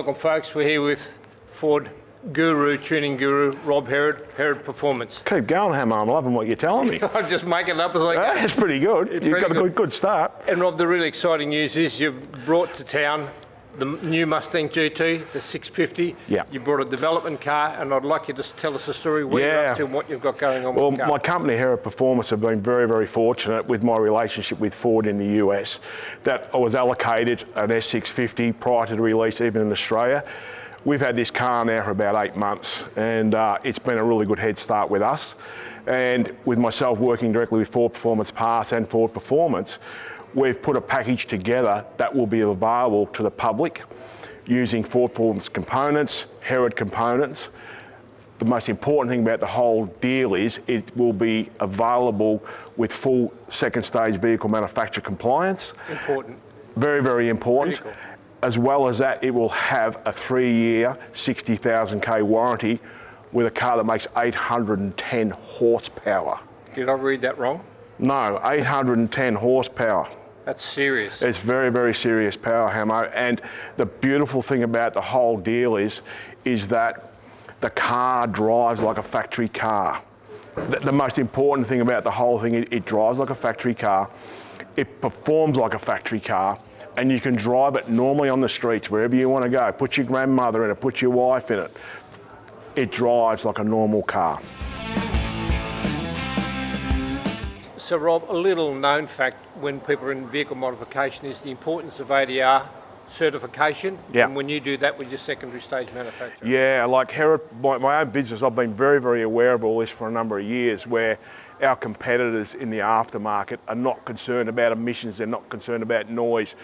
Welcome folks, we're here with Ford guru, tuning guru, Rob Herrod, Herrod Performance. Keep going, Hammer. I'm loving what you're telling me. I'm just making it up as I go. That's pretty good. You've got a good start. And Rob, the really exciting news is you've brought to town the new Mustang GT, the 650. Yeah. You brought a development car, and I'd like you to tell us a story where you're up to and what you've got going on with the car. My company, Herrod Performance, have been very, very fortunate with my relationship with Ford in the US that I was allocated an S650 prior to the release, even in Australia. We've had this car now for about 8 months, and it's been a really good head start with us. And with myself working directly with Ford Performance Parts and Ford Performance, we've put a package together that will be available to the public using Ford Performance components, Herrod components. The most important thing about the whole deal is it will be available with full second stage vehicle manufacturer compliance. Important. Very, very important. Critical. As well as that, it will have a 3-year, 60,000K warranty with a car that makes 810 horsepower. Did I read that wrong? No, 810 horsepower. That's serious. It's very, very serious power, Hamo. And the beautiful thing about the whole deal is that the car drives like a factory car. The most important thing about the whole thing, it drives like a factory car. It performs like a factory car. And you can drive it normally on the streets, wherever you want to go. Put your grandmother in it, put your wife in it. It drives like a normal car. So Rob, a little known fact when people are in vehicle modification is the importance of ADR certification. Yeah. And when you do that with your secondary stage manufacturer. Yeah, like Herrod, my own business, I've been very, very aware of all this for a number of years, where our competitors in the aftermarket are not concerned about emissions, they're not concerned about noise.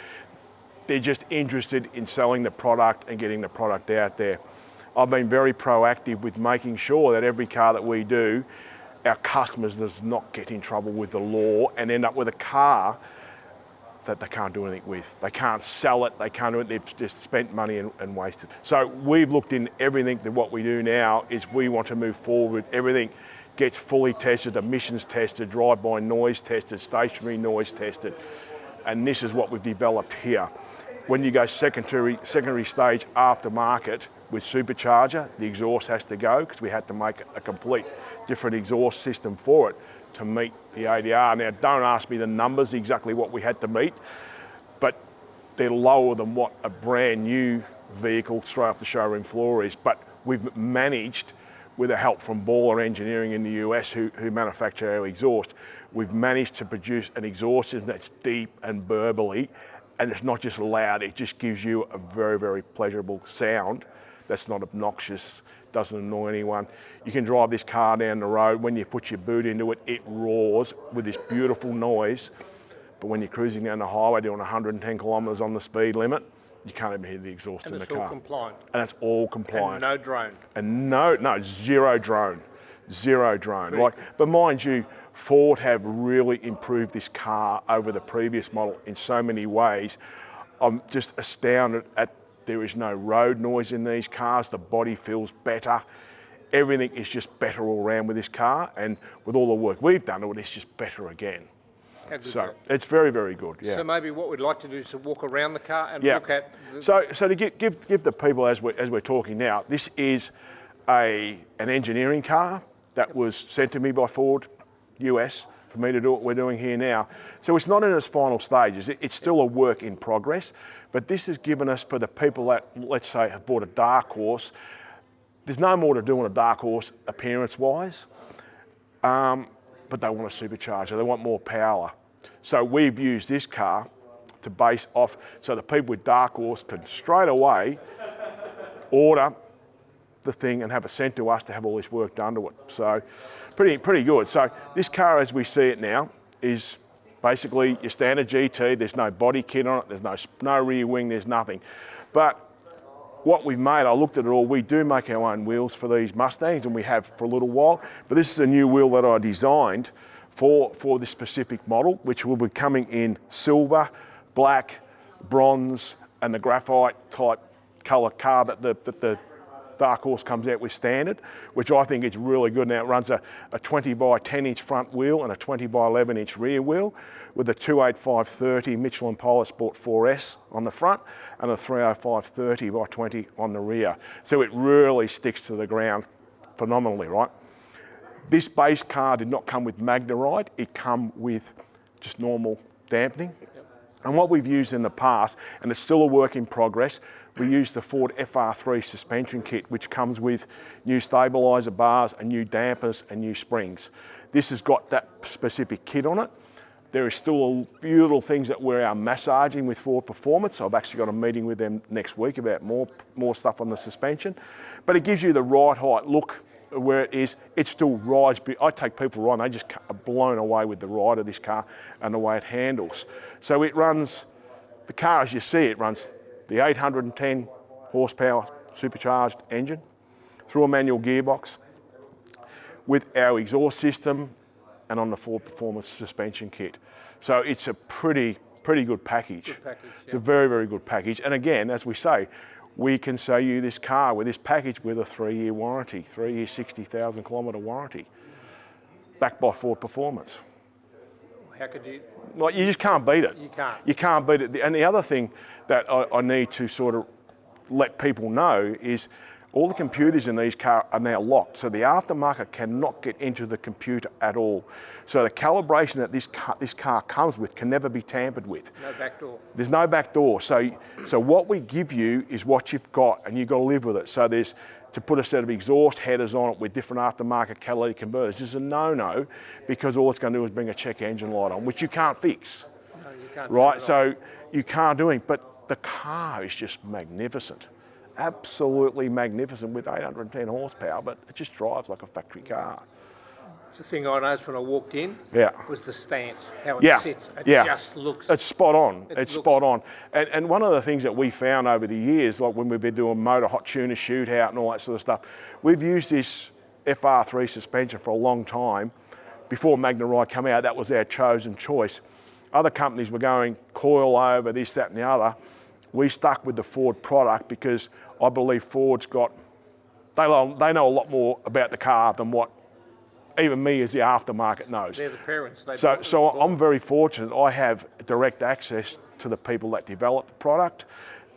They're just interested in selling the product and getting the product out there. I've been very proactive with making sure that every car that we do, our customers does not get in trouble with the law and end up with a car that they can't do anything with. They can't sell it, they can't do it, they've just spent money and wasted. So we've looked in everything that what we do now is we want to move forward with everything gets fully tested, emissions tested, drive-by noise tested, stationary noise tested. And this is what we've developed here. When you go secondary stage aftermarket with supercharger, the exhaust has to go because we had to make a complete different exhaust system for it to meet the ADR. Now, don't ask me the numbers, exactly what we had to meet, but they're lower than what a brand new vehicle straight off the showroom floor is. But we've managed, with the help from Baller Engineering in the US who manufacture our exhaust, we've managed to produce an exhaust system that's deep and burbly, and it's not just loud, it just gives you a very, very pleasurable sound that's not obnoxious, doesn't annoy anyone. You can drive this car down the road, when you put your boot into it, it roars with this beautiful noise, but when you're cruising down the highway doing 110 kilometres on the speed limit, you can't even hear the exhaust in the car. And it's all compliant. And it's all compliant. And no drone. And no, zero drone. Zero drone. But mind you, Ford have really improved this car over the previous model in so many ways. I'm just astounded at there is no road noise in these cars. The body feels better. Everything is just better all around with this car. And with all the work we've done, it's just better again. So it's very, very good. Yeah. So maybe what we'd like to do is to walk around the car and look at. So to give the people as we're talking now, this is an engineering car that was sent to me by Ford US for me to do what we're doing here now. So it's not in its final stages. It's still a work in progress, but this has given us, for the people that, let's say, have bought a Dark Horse, there's no more to do on a Dark Horse appearance-wise, but they want a supercharger, they want more power. So we've used this car to base off, so the people with Dark Horse can straight away order the thing and have it sent to us to have all this work done to it. So pretty good. So this car, as we see it now, is basically your standard GT. There's no body kit on it, there's no rear wing, there's nothing. But what we've made, I looked at it all, we do make our own wheels for these Mustangs, and we have for a little while, but this is a new wheel that I designed for this specific model, which will be coming in silver, black, bronze, and the graphite type colour car that the Dark Horse comes out with standard, which I think is really good. Now it runs a 20 by 10 inch front wheel and a 20 by 11 inch rear wheel with a 285/30 Michelin Pilot Sport 4S on the front and a 305/30 by 20 on the rear. So it really sticks to the ground phenomenally, right? This base car did not come with Magneride, it come with just normal dampening. And what we've used in the past, and it's still a work in progress, we use the Ford FR3 suspension kit, which comes with new stabiliser bars and new dampers and new springs. This has got that specific kit on it. There is still a few little things that we are massaging with Ford Performance. I've actually got a meeting with them next week about more stuff on the suspension. But it gives you the right height look where it is. It still rides. I take people riding, they just are blown away with the ride of this car and the way it handles. So it runs, the car as you see it runs the 810 horsepower supercharged engine through a manual gearbox with our exhaust system and on the Ford Performance suspension kit. So it's a pretty good package. It's a very, very good package. And again, as we say, we can sell you this car with this package with a 3-year warranty, 3-year 60,000 kilometre warranty, backed by Ford Performance. How could you? Like, you just can't beat it. You can't. You can't beat it. And the other thing that I need to sort of let people know is all the computers in these cars are now locked, so the aftermarket cannot get into the computer at all. So the calibration that this car comes with can never be tampered with. No back door. There's no back door. So what we give you is what you've got, and you've got to live with it. So there's to put a set of exhaust headers on it with different aftermarket catalytic converters. This is a no-no, because all it's going to do is bring a check engine light on, which you can't fix. No, you can't. Right? So you can't do it. But the car is just magnificent. Absolutely magnificent with 810 horsepower, but it just drives like a factory car. It's the thing I noticed when I walked in. Yeah. Was the stance, how it Yeah. sits. It Yeah. just looks. It's spot on. It Spot on. And one of the things that we found over the years, like when we've been doing motor hot tuner shootout and all that sort of stuff, we've used this FR3 suspension for a long time. Before Magneride came out, that was our chosen choice. Other companies were going coil over, this, that, and the other. We stuck with the Ford product because I believe Ford's got, they know a lot more about the car than what even me as the aftermarket knows. They're the parents. So I'm very fortunate. I have direct access to the people that develop the product.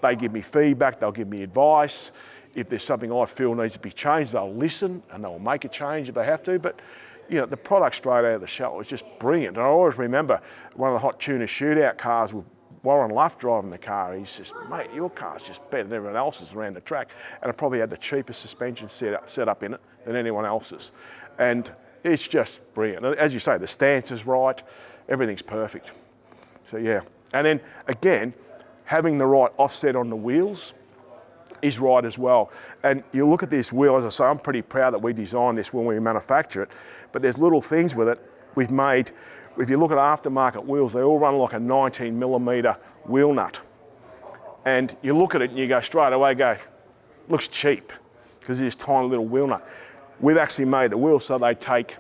They give me feedback, they'll give me advice. If there's something I feel needs to be changed, they'll listen and they'll make a change if they have to. But you know, the product straight out of the show is just brilliant. And I always remember one of the hot tuner shootout cars with Warren Luff driving the car. He says, mate, your car's just better than everyone else's around the track. And it probably had the cheapest suspension set up in it than anyone else's. And it's just brilliant. As you say, the stance is right, everything's perfect. So yeah. And then again, having the right offset on the wheels is right as well. And you look at this wheel, as I say, I'm pretty proud that we designed this when we manufacture it, but there's little things with it we've made. If you look at aftermarket wheels, they all run like a 19mm wheel nut. And you look at it and you go straight away, looks cheap, because it's tiny little wheel nut. We've actually made the wheels so they take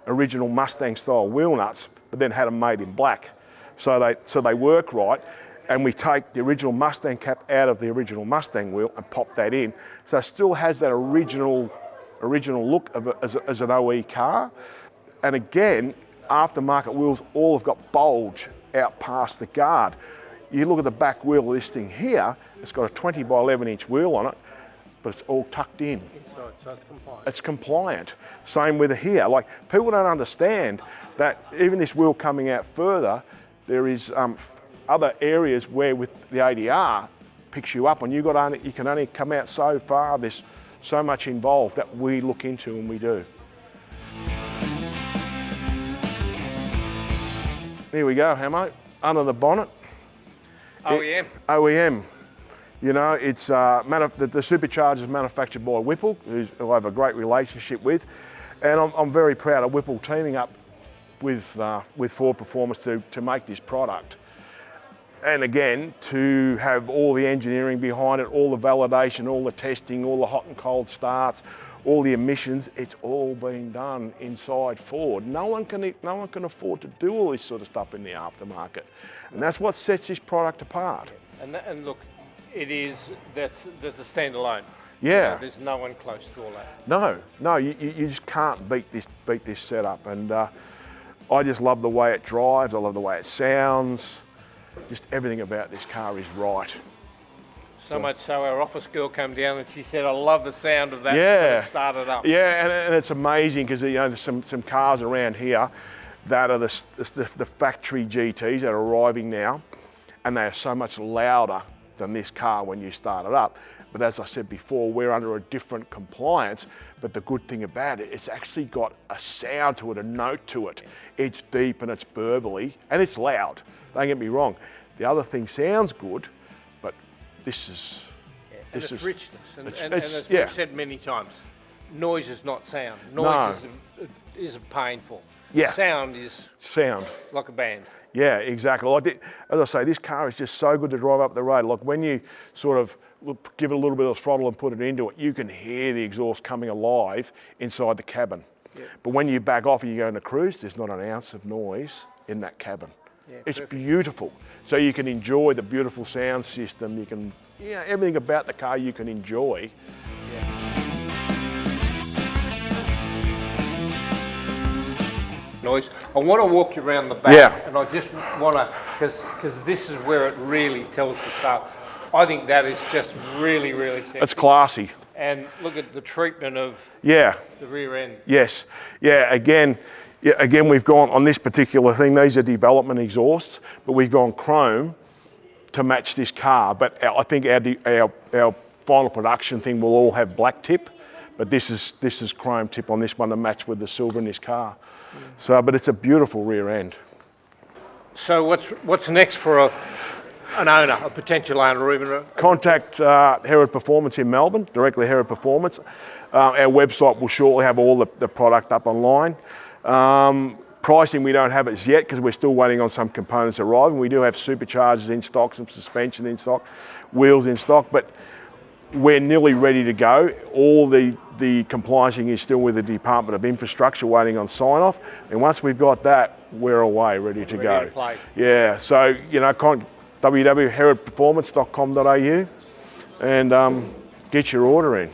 original Mustang style wheel nuts, but then had them made in black. So they work right. And we take the original Mustang cap out of the original Mustang wheel and pop that in. So it still has that original look of as an OE car. And again, aftermarket wheels all have got bulge out past the guard. You look at the back wheel of this thing here, it's got a 20 by 11 inch wheel on it, but it's all tucked in. Inside, so it's compliant. It's compliant. Same with here. Like, people don't understand that even this wheel coming out further, there is other areas where with the ADR picks you up, and you can only come out so far. There's so much involved that we look into, and we do. Here we go, Hamo, under the bonnet. OEM. OEM. You know, it's the supercharger is manufactured by Whipple, who I have a great relationship with, and I'm very proud of Whipple teaming up with Ford Performance to make this product. And again, to have all the engineering behind it, all the validation, all the testing, all the hot and cold starts, all the emissions, it's all been done inside Ford. No one can afford to do all this sort of stuff in the aftermarket. And that's what sets this product apart. And look, that's the standalone. Yeah. There's no one close to all that. No, you just can't beat this setup. And I just love the way it drives. I love the way it sounds. Just everything about this car is right. So much so our office girl came down and she said, I love the sound of that when it started up. Yeah, and it's amazing because there's some cars around here that are the factory GTs that are arriving now, and they are so much louder than this car when you start it up. But as I said before, we're under a different compliance, but the good thing about it, it's actually got a sound to it, a note to it. It's deep and it's burbly, and it's loud, don't get me wrong. The other thing sounds good, but this is... And it's richness, and it's as we've said many times, noise is not sound. Noise is painful. Yeah. Sound is like a band. Yeah, exactly. As I say, this car is just so good to drive up the road. Like when you sort of give it a little bit of throttle and put it into it, you can hear the exhaust coming alive inside the cabin. Yeah. But when you back off and you go into cruise, there's not an ounce of noise in that cabin. Yeah, it's beautiful. So you can enjoy the beautiful sound system. You can, everything about the car you can enjoy. Noise. I want to walk you around the back, and I just want to, because this is where it really tells the story. I think that is just really, really sexy. It's classy. And look at the treatment of the rear end. Yes. Again, we've gone on this particular thing. These are development exhausts, but we've gone chrome to match this car. But I think our final production thing will all have black tip, but this is chrome tip on this one to match with the silver in this car. So, but it's a beautiful rear end. So what's next for an owner, a potential owner, or even contact Herrod Performance in Melbourne, directly Herrod Performance. Our website will shortly have all the product up online. Pricing, we don't have it yet because we're still waiting on some components arriving. We do have superchargers in stock, some suspension in stock, wheels in stock, but we're nearly ready to go. All the compliancing is still with the Department of Infrastructure waiting on sign-off. And once we've got that, we're away, ready to go. Play. Yeah, so, www.herrodperformance.com.au and get your order in.